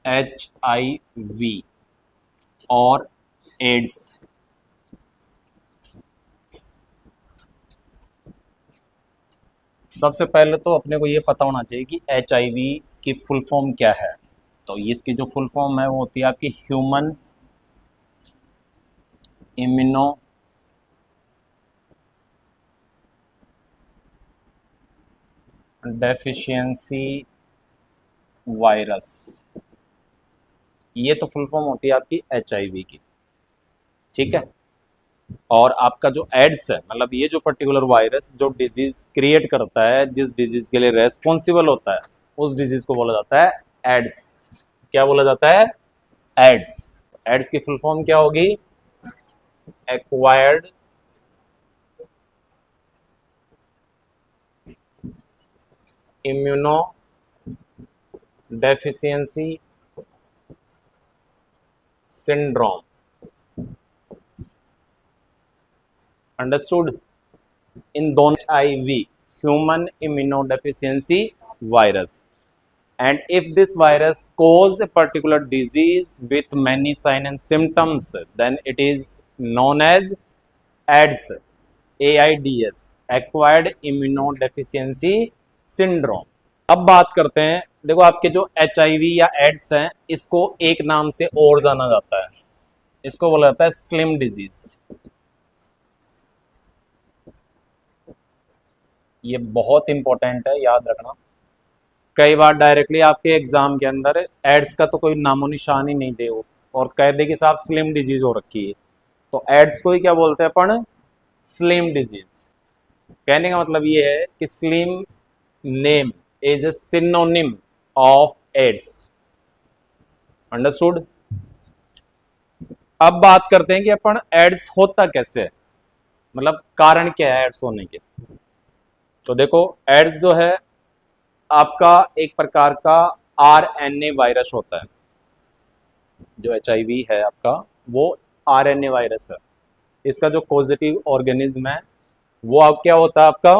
HIV और ads. सबसे पहले तो अपने को ये पता होना चाहिए कि HIV की फुल फॉर्म क्या है। तो इसकी जो फुल फॉर्म है वो होती है आपकी ह्यूमन इम्यूनो डेफिशिएंसी वायरस। ये तो फुल फॉर्म होती है आपकी HIV की, ठीक है। और आपका जो एड्स है, मतलब ये जो पर्टिकुलर वायरस जो डिजीज क्रिएट करता है, जिस डिजीज के लिए रेस्पॉन्सिबल होता है, उस डिजीज को बोला जाता है एड्स। क्या बोला जाता है? एड्स। एड्स की फुल फॉर्म क्या होगी? Acquired immuno deficiency syndrome. Understood? इन दोनों HIV, human immunodeficiency virus, and if this virus cause a particular disease with many signs and symptoms, then it is known as AIDS, AIDS, acquired immunodeficiency syndrome। अब बात करते हैं, देखो आपके जो HIV या एड्स हैं, इसको एक नाम से और जाना जाता है, इसको बोला जाता है स्लिम डिजीज। ये बहुत इंपॉर्टेंट है, याद रखना। कई बार डायरेक्टली आपके एग्जाम के अंदर एड्स का तो कोई नामो निशान ही नहीं दे हो और कह दे कि साहब स्लिम डिजीज हो रखी है, तो एड्स को ही क्या बोलते हैं अपन? Slim disease. कहने का मतलब ये है कि slim name is a synonym of AIDS. Understood? अब बात करते हैं कि अपन एड्स होता कैसे है, मतलब कारण क्या है एड्स होने के। तो देखो एड्स जो है आपका एक प्रकार का RNA वायरस होता है। जो HIV है आपका वो RNA वायरस है। इसका जो पॉजिटिव ऑर्गेनिज्म है वो अब क्या होता है? आपका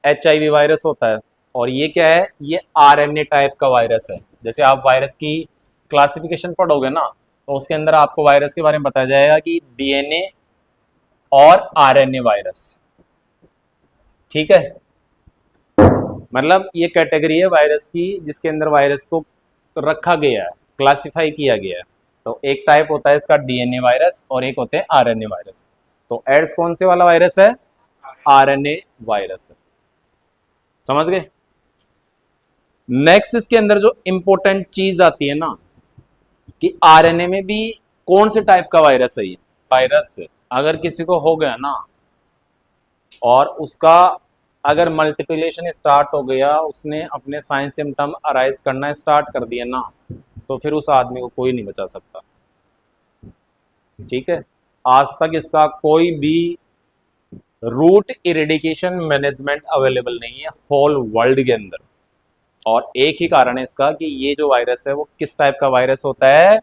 HIV वायरस होता है। और ये क्या है? ये RNA टाइप का वायरस है। जैसे आप वायरस की क्लासिफिकेशन पढ़ोगे ना, तो उसके अंदर आपको वायरस के बारे में बताया जाएगा कि DNA और RNA वायरस, ठीक है। मतलब ये कैटेगरी है वायरस की जिसके अंदर वायरस को रखा गया है, क्लासिफाई किया गया है। तो एक टाइप होता है इसका DNA वायरस और एक होते हैं RNA वायरस। तो एड्स कौन से वाला वायरस है? RNA वायरस है। समझ गए? नेक्स्ट इसके अंदर जो इंपॉर्टेंट चीज आती है ना कि RNA में भी कौन से टाइप का वायरस है। ये वायरस अगर किसी को हो गया ना और उसका अगर मल्टीप्लिकेशन स्टार्ट हो गया, उसने अपने साइन सिम्टम अराइज करना स्टार्ट कर दिया ना, तो फिर उस आदमी को कोई नहीं बचा सकता, ठीक है। आज तक इसका कोई भी रूट इरेडिकेशन मैनेजमेंट अवेलेबल नहीं है होल वर्ल्ड के अंदर। और एक ही कारण है इसका कि ये जो वायरस है वो किस टाइप का वायरस होता है?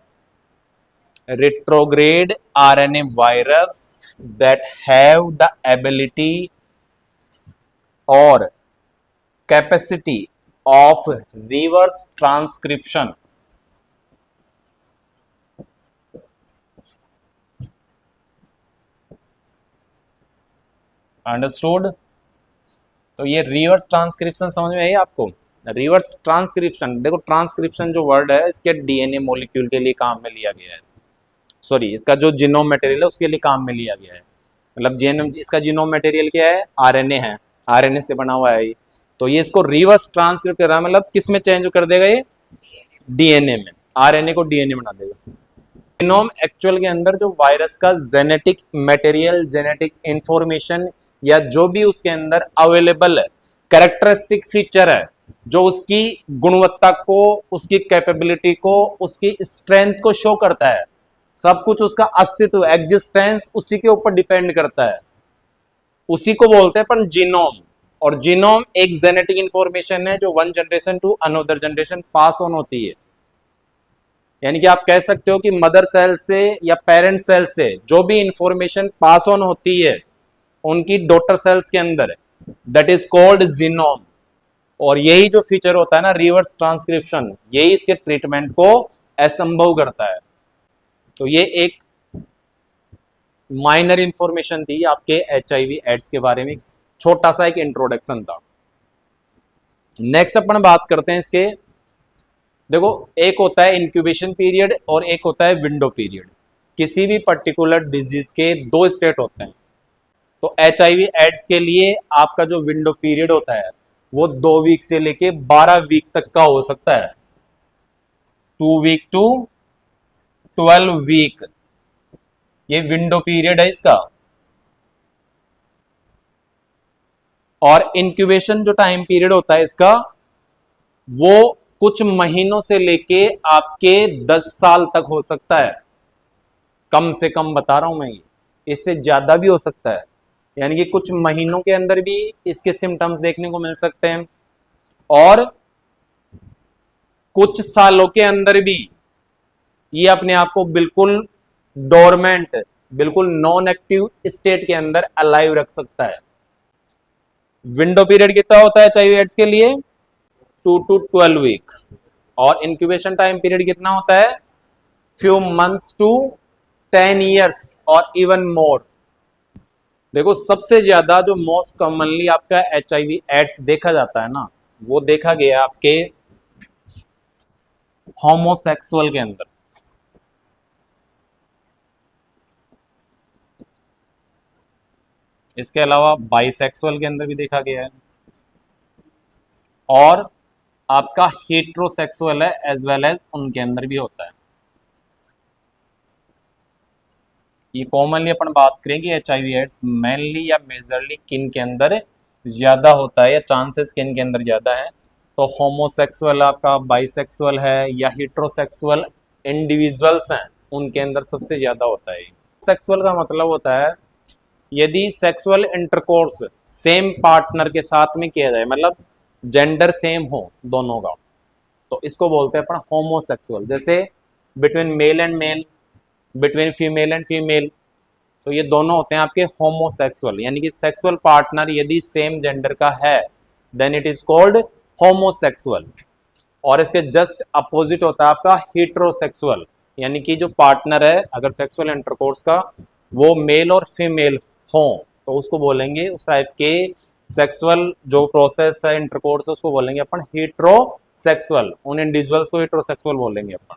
Retrograde RNA virus that have the ability और capacity of reverse transcription. Understood? तो ये रिवर्स ट्रांसक्रिप्शन समझ में आई आपको? रिवर्स ट्रांसक्रिप्शन, देखो ट्रांसक्रिप्शन जो वर्ड है इसके DNA मॉलिक्यूल के लिए काम में लिया गया है, सॉरी इसका जो जीनोम मटेरियल है उसके लिए काम में लिया गया है। मतलब जीनोम, इसका जीनोम मटेरियल क्या है? RNA है, RNA से बना हुआ है ये। तो ये इसको रिवर्स ट्रांसक्रिप्ट कर रहा है, मतलब किस में चेंज कर देगा? ये DNA में, RNA को DNA बना देगा। जीनोम एक्चुअल के अंदर जो वायरस का जेनेटिक मटेरियल, जेनेटिक इंफॉर्मेशन या जो भी उसके अंदर अवेलेबल है, कैरेक्टरिस्टिक फीचर है, जो उसकी गुणवत्ता को, उसकी कैपेबिलिटी को, उसकी स्ट्रेंथ को शो करता है, सब कुछ उसका अस्तित्व, एग्जिस्टेंस उसी के ऊपर डिपेंड करता है, उसी को बोलते हैं अपन जीनोम। और जीनोम एक जेनेटिक इंफॉर्मेशन है जो one generation to another generation pass on होती है। यानी कि आप कह सकते हो कि मदर सेल से या पेरेंट सेल से जो भी इंफॉर्मेशन पास ऑन होती है उनकी डॉटर सेल्स के अंदर, दैट इज कॉल्ड जीनोम। और यही जो फीचर होता है ना रिवर्स ट्रांसक्रिप्शन, यही इसके ट्रीटमेंट को असंभव करता है। तो ये एक माइनर इंफॉर्मेशन थी आपके HIV एड्स के बारे में, छोटा सा एक इंट्रोडक्शन था। नेक्स्ट अपन बात करते हैं इसके, देखो एक होता है इंक्यूबेशन पीरियड और एक होता है विंडो पीरियड। किसी भी पर्टिकुलर डिजीज के दो स्टेट होते हैं। तो HIV एड्स के लिए आपका जो विंडो पीरियड होता है वो 2 वीक से लेके 12 वीक तक का हो सकता है, 2 वीक टू 12 वीक, ये विंडो पीरियड है इसका। और इंक्यूबेशन जो टाइम पीरियड होता है इसका, वो कुछ महीनों से लेके आपके 10 साल तक हो सकता है, कम से कम बता रहा हूं मैं, ये इससे ज्यादा भी हो सकता है। यानी कि कुछ महीनों के अंदर भी इसके सिम्टम्स देखने को मिल सकते हैं, और कुछ सालों के अंदर भी ये अपने आप को बिल्कुल डोरमेंट, बिल्कुल नॉन एक्टिव स्टेट के अंदर अलाइव रख सकता है। विंडो पीरियड कितना होता है HIV एड्स के लिए? 2 to 12 वीक। और इंक्यूबेशन टाइम पीरियड कितना होता है? फ्यू मंथ्स टू 10 ईयर्स और इवन मोर। देखो सबसे ज्यादा जो मोस्ट कॉमनली आपका HIV एड्स देखा जाता है ना, वो देखा गया आपके होमोसेक्सुअल के अंदर। इसके अलावा बाइसेक्सुअल के अंदर भी देखा गया है, और आपका हेट्रोसेक्सुअल है एज वेल एज उनके अंदर भी होता है। ये कॉमनली अपन बात करेंगे HIV एड्स मेनली या मेजरली किन के अंदर ज्यादा होता है, या चांसेस किन के अंदर ज्यादा है। तो होमोसेक्सुअल आपका, बाइसेक्सुअल है, या हेट्रोसेक्सुअल इंडिविजुअल्स हैं, उनके अंदर सबसे ज्यादा होता है। सेक्सुअल का मतलब होता है यदि सेक्सुअल इंटरकोर्स सेम पार्टनर के साथ में किया जाए, मतलब जेंडर सेम हो दोनों का, तो इसको बोलते हैं अपन होमोसेक्सुअल। जैसे between male and male, between female and female, तो ये दोनों होते हैं आपके होमोसेक्सुअल। यानी कि सेक्सुअल पार्टनर यदि सेम जेंडर का है then it is called homosexual. और इसके जस्ट अपोजिट होता है आपका हेट्रोसेक्सुअल, यानी कि जो पार्टनर है अगर सेक्सुअल इंटरकोर्स का वो मेल और फीमेल हो, तो उसको बोलेंगे, उस टाइप के सेक्सुअल जो प्रोसेस है इंटरकोर्स है उसको बोलेंगे अपन हेट्रोसेक्सुअल। उन इंडिविजुअल्स को हेट्रोसेक्सुअल बोलेंगे अपन।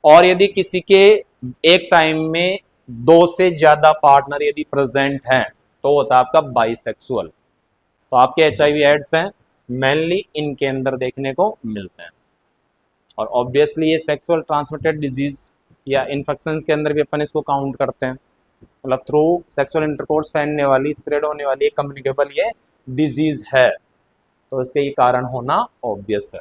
और यदि किसी के एक टाइम में 2 से ज्यादा पार्टनर यदि प्रेजेंट हैं तो होता है आपका बाइसेक्सुअल। तो आपके HIV एड्स हैं मेनली इनके अंदर देखने को मिलते हैं। और ऑब्वियसली ये सेक्सुअल ट्रांसमिटेड डिजीज या इन्फेक्शंस के अंदर भी अपन इसको काउंट करते हैं, मतलब थ्रू सेक्सुअल इंटरकोर्स फैलने वाली, स्प्रेड होने वाली एक कम्युनिकेबल ये डिजीज है, तो इसके ये कारण होना ऑब्वियस है।